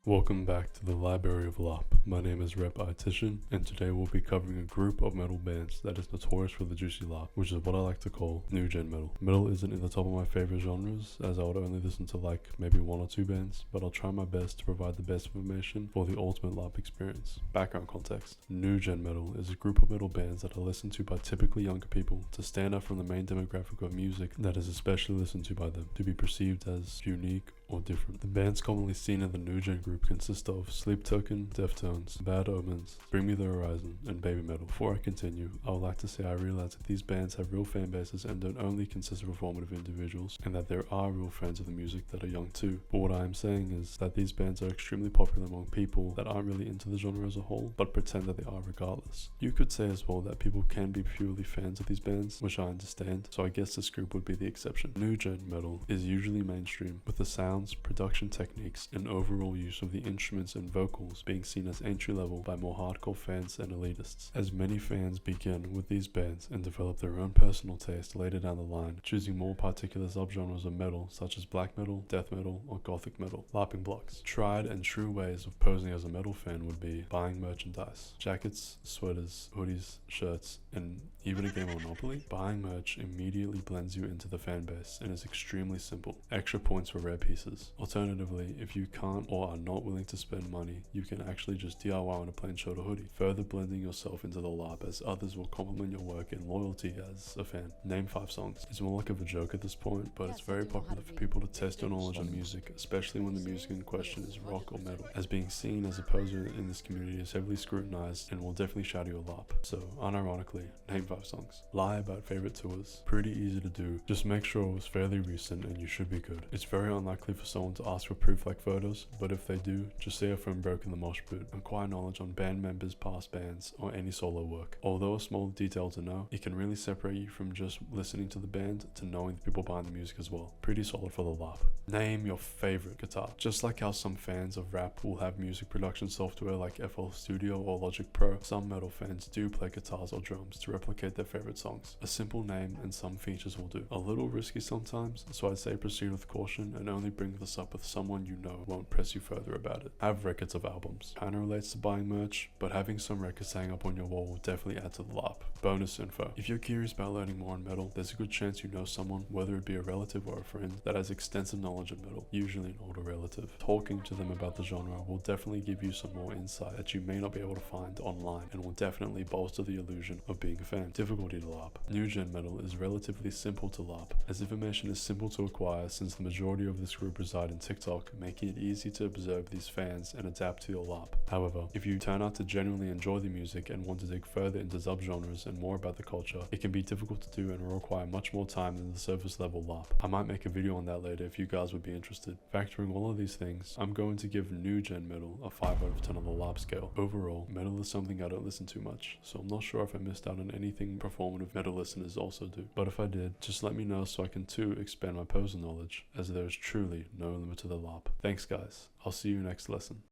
Welcome back to the Library of Larp. My name is Rep Itician, and today we'll be covering a group of metal bands that is notorious for the juicy Larp, which is what I like to call Newgen metal. Metal isn't in the top of my favorite genres, as I would only listen to like maybe one or two bands, but I'll try my best to provide the best information for the ultimate Larp experience. Background context: Newgen metal is a group of metal bands that are listened to by typically younger people to stand out from the main demographic of music that is especially listened to by them, to be perceived as unique or different. The bands commonly seen in the Newgen group consist of Sleep Token, Deftones, Bad Omens, Bring Me the Horizon, and Baby Metal. Before I continue, I would like to say I realize that these bands have real fan bases and don't only consist of performative individuals, and that there are real fans of the music that are young too. But what I am saying is that these bands are extremely popular among people that aren't really into the genre as a whole, but pretend that they are regardless. You could say as well that people can be purely fans of these bands, which I understand, so I guess this group would be the exception. Newgen metal is usually mainstream, with the sounds, production techniques, and overall use of the instruments and vocals being seen as entry level by more hardcore fans and elitists, as many fans begin with these bands and develop their own personal taste later down the line, choosing more particular subgenres of metal such as black metal, death metal, or gothic metal. Larping blocks. Tried and true ways of posing as a metal fan would be buying merchandise, jackets, sweaters, hoodies, shirts, and even a game of Monopoly. Buying merch immediately blends you into the fan base and is extremely simple. Extra points for rare pieces. Alternatively, if you can't or are not willing to spend money, you can actually just DIY on a plain shirt or hoodie, further blending yourself into the Larp as others will compliment your work and loyalty as a fan. Name 5 songs. It's more like of a joke at this point, but it's very popular for people to test your knowledge on music, especially when the music in question is rock or metal, as being seen as a poser in this community is heavily scrutinized and will definitely shadow your Larp. So, unironically, name 5 songs. Lie about favorite tours. Pretty easy to do, just make sure it was fairly recent and you should be good. It's very unlikely for someone to ask for proof like photos, but if they do, just say a friend broke in the mosh pit. Acquire knowledge on band members, past bands, or any solo work. Although a small detail to know, it can really separate you from just listening to the band to knowing the people behind the music as well. Pretty solid for the Larp. Name your favorite guitar. Just like how some fans of rap will have music production software like FL Studio or Logic Pro, some metal fans do play guitars or drums to replicate their favorite songs. A simple name and some features will do. A little risky sometimes, so I'd say proceed with caution and only bring this up with someone you know won't press you further about it. Have records of albums. Kinda relates to buying merch, but having some records hang up on your wall will definitely add to the Larp. Bonus info. If you're curious about learning more on metal, there's a good chance you know someone, whether it be a relative or a friend, that has extensive knowledge of metal, usually an older relative. Talking to them about the genre will definitely give you some more insight that you may not be able to find online, and will definitely bolster the illusion of being a fan. Difficulty to Larp. Newgen metal is relatively simple to Larp, as information is simple to acquire since the majority of this group reside in TikTok, making it easy to observe these fans and adapt to your Larp. However, if you turn out to genuinely enjoy the music and want to dig further into subgenres and more about the culture, it can be difficult to do and will require much more time than the surface level Larp. I might make a video on that later if you guys would be interested. Factoring all of these things, I'm going to give Newgen metal a 5 out of 10 on the Larp scale. Overall, metal is something I don't listen to much, so I'm not sure if I missed out on anything performative metal listeners also do. But if I did, just let me know so I can too expand my poser knowledge, as there is truly no limit to the Larp. Thanks guys, I'll see you next lesson.